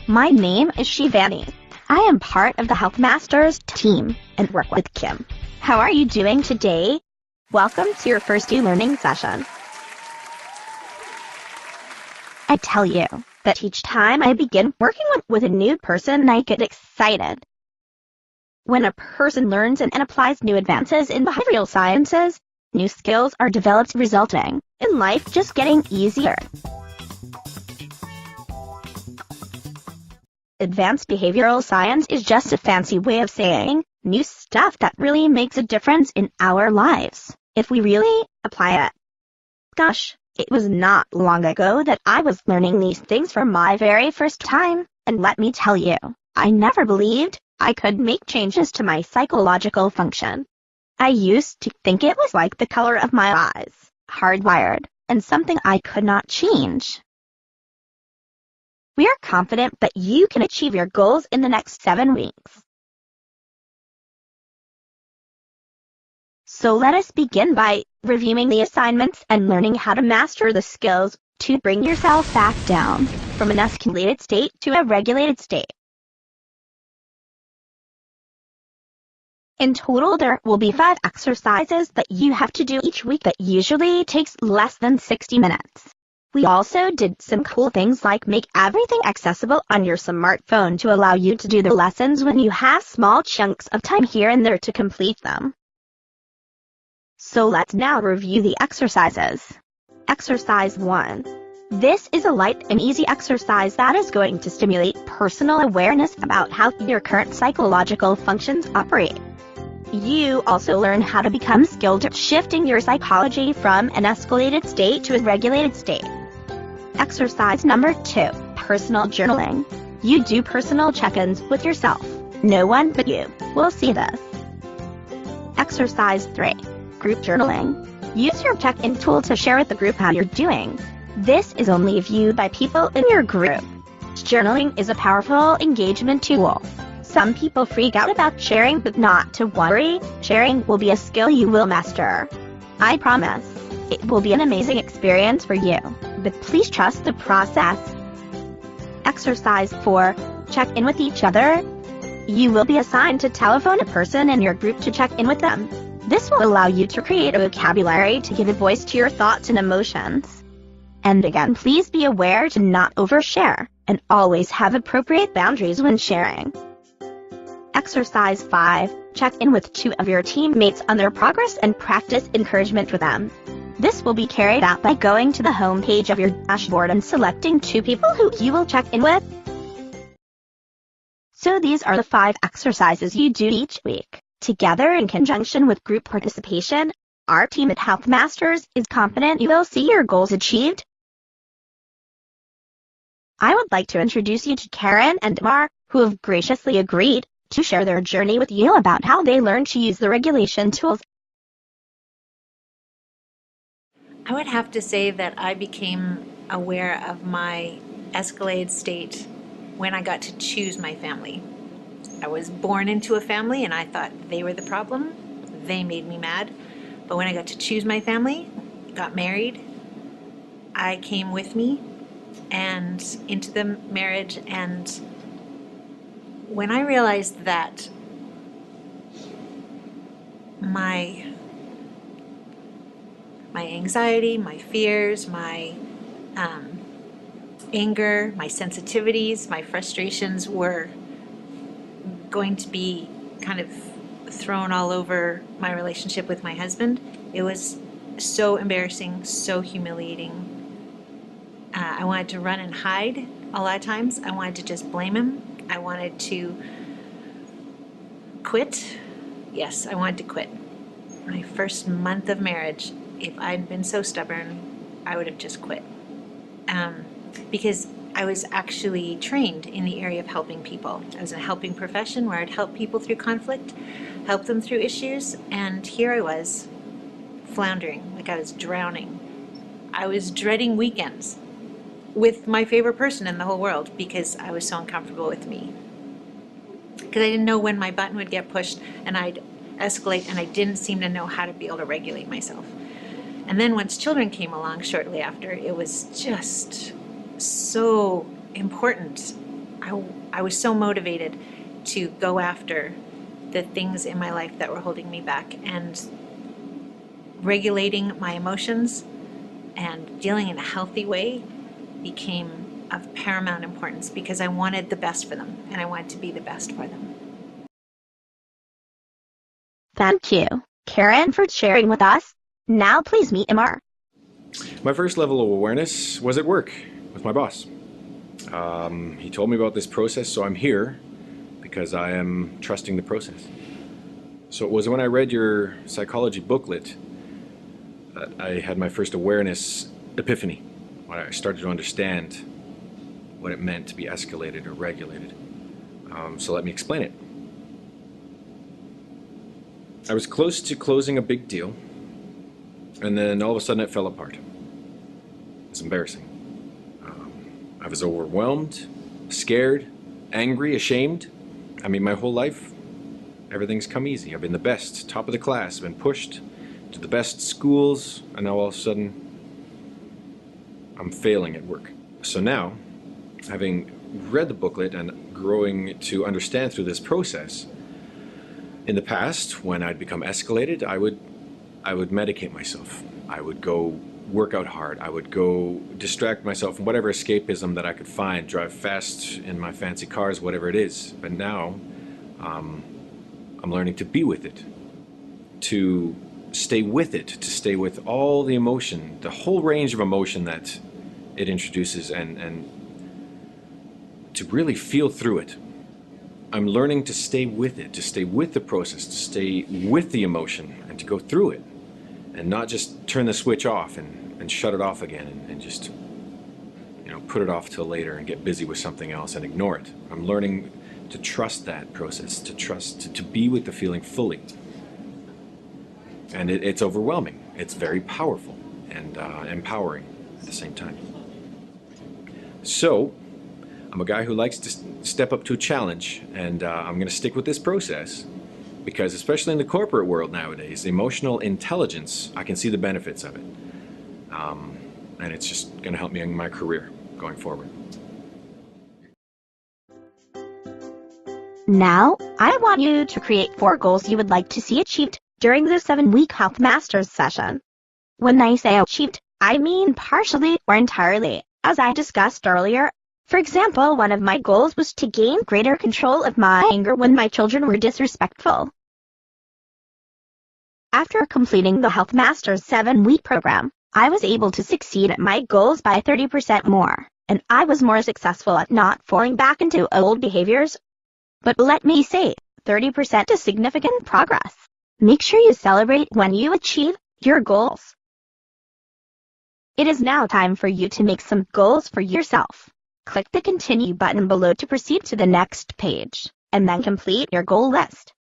My name is Shivani. I am part of the Health Masters team and work with Kim. How are you doing today? Welcome to your first e-learning session. I tell you that each time I begin working with a new person, I get excited. When a person learns and applies new advances in behavioral sciences, new skills are developed, resulting in life just getting easier. Advanced behavioral science is just a fancy way of saying new stuff that really makes a difference in our lives, if we really apply it. Gosh, it was not long ago that I was learning these things for my very first time, and let me tell you, I never believed I could make changes to my psychological function. I used to think it was like the color of my eyes, hardwired, and something I could not change. We are confident that you can achieve your goals in the next 7 weeks. So let us begin by reviewing the assignments and learning how to master the skills to bring yourself back down from an escalated state to a regulated state. In total, there will be 5 exercises that you have to do each week that usually takes less than 60 minutes. We also did some cool things like make everything accessible on your smartphone to allow you to do the lessons when you have small chunks of time here and there to complete them. So let's now review the exercises. Exercise 1. This is a light and easy exercise that is going to stimulate personal awareness about how your current psychological functions operate. You also learn how to become skilled at shifting your psychology from an escalated state to a regulated state. Exercise number 2, personal journaling. You do personal check-ins with yourself. No one but you will see this. Exercise 3, group journaling. Use your check-in tool to share with the group how you're doing. This is only viewed by people in your group. Journaling is a powerful engagement tool. Some people freak out about sharing, but not to worry. Sharing will be a skill you will master. I promise. It will be an amazing experience for you, but please trust the process. Exercise 4. Check in with each other. You will be assigned to telephone a person in your group to check in with them. This will allow you to create a vocabulary to give a voice to your thoughts and emotions. And again, please be aware to not overshare, and always have appropriate boundaries when sharing. Exercise 5. Check in with 2 of your teammates on their progress and practice encouragement with them. This will be carried out by going to the home page of your dashboard and selecting 2 people who you will check in with. So these are the 5 exercises you do each week. Together in conjunction with group participation, our team at Health Masters is confident you will see your goals achieved. I would like to introduce you to Karen and Mark, who have graciously agreed to share their journey with you about how they learned to use the regulation tools. I would have to say that I became aware of my escalated state when I got to choose my family. I was born into a family and I thought they were the problem. They made me mad. But when I got to choose my family, got married, I came with me and into the marriage, and when I realized that my anxiety, my fears, my anger, my sensitivities, my frustrations were going to be kind of thrown all over my relationship with my husband, it was so embarrassing, so humiliating. I wanted to run and hide a lot of times. I wanted to just blame him. I wanted to quit. Yes, I wanted to quit. My first month of marriage, if I'd been so stubborn, I would have just quit. Because I was actually trained in the area of helping people. I was in a helping profession where I'd help people through conflict, help them through issues, and here I was, floundering, like I was drowning. I was dreading weekends with my favorite person in the whole world because I was so uncomfortable with me. Because I didn't know when my button would get pushed and I'd escalate, and I didn't seem to know how to be able to regulate myself. And then once children came along shortly after, it was just so important. I was so motivated to go after the things in my life that were holding me back, and regulating my emotions and dealing in a healthy way became of paramount importance because I wanted the best for them and I wanted to be the best for them. Thank you, Karen, for sharing with us. Now please meet Amar. My first level of awareness was at work with my boss. He told me about this process, so I'm here because I am trusting the process. So it was when I read your psychology booklet that I had my first awareness epiphany, when I started to understand what it meant to be escalated or regulated. So let me explain it. I was close to closing a big deal, and then all of a sudden it fell apart. It's embarrassing. I was overwhelmed, scared, angry, ashamed. I mean, my whole life, everything's come easy. I've been the best, top of the class, been pushed to the best schools, and now all of a sudden, I'm failing at work. So now, having read the booklet and growing to understand through this process, in the past, when I'd become escalated, I would medicate myself. I would go work out hard. I would go distract myself from whatever escapism that I could find, drive fast in my fancy cars, whatever it is. But now, I'm learning to be with it, to stay with it, to stay with all the emotion, the whole range of emotion that it introduces, and to really feel through it. I'm learning to stay with it, to stay with the process, to stay with the emotion, and to go through it, and not just turn the switch off and shut it off again and just, put it off till later and get busy with something else and ignore it. I'm learning to trust that process, to be with the feeling fully. And it's overwhelming. It's very powerful and empowering at the same time. So, I'm a guy who likes to step up to a challenge, and I'm going to stick with this process because, especially in the corporate world nowadays, emotional intelligence, I can see the benefits of it. And it's just going to help me in my career going forward. Now, I want you to create 4 goals you would like to see achieved during the 7-week Health Masters session. When I say achieved, I mean partially or entirely, as I discussed earlier. For example, one of my goals was to gain greater control of my anger when my children were disrespectful. After completing the Health Masters 7-week program, I was able to succeed at my goals by 30% more, and I was more successful at not falling back into old behaviors. But let me say, 30% is significant progress. Make sure you celebrate when you achieve your goals. It is now time for you to make some goals for yourself. Click the Continue button below to proceed to the next page, and then complete your goal list.